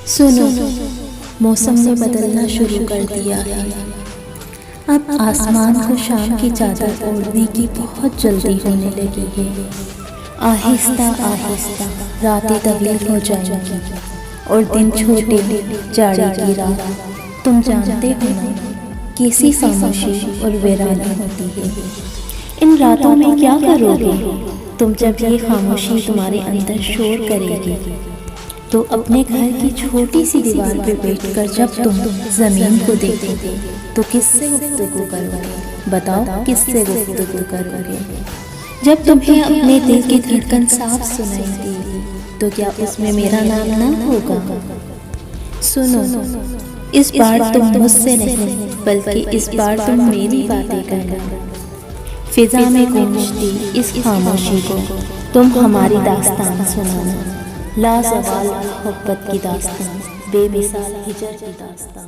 سنو، موسم نے بدلنا شروع کر دیا ہے۔ اب آسمان کو شام کی چادر اوڑھنے کی بہت جلدی ہونے لگی ہے۔ آہستہ آہستہ راتیں طویل ہو جائیں گی اور دن چھوٹے، جاڑی کی رات۔ تم جانتے ہو نا، کیسی خاموشی اور ویرانی ہوتی ہے۔ ان راتوں میں کیا کرو گے تم جب یہ خاموشی تمہارے اندر شور کرے گی؟ تو اپنے گھر کی چھوٹی سی دیوار پہ بیٹھ کر جب تم زمین کو دیکھو گے تو کس سے گفتگو کرو گے؟ بتاؤ، کس سے گفتگو کرو گے؟ جب تمہیں اپنے دل کی دھڑکن صاف سنائی دے گی تو کیا اس میں میرا نام نہ ہوگا؟ سنو، اس بار تم مجھ سے نہیں بلکہ اس بار تم میری باتیں کرنا۔ فضا میں گونجتی اس خاموشی کو تم ہماری داستان سنانا، لازوال محبت کی داستان، بے مثال ہجر کی داستان۔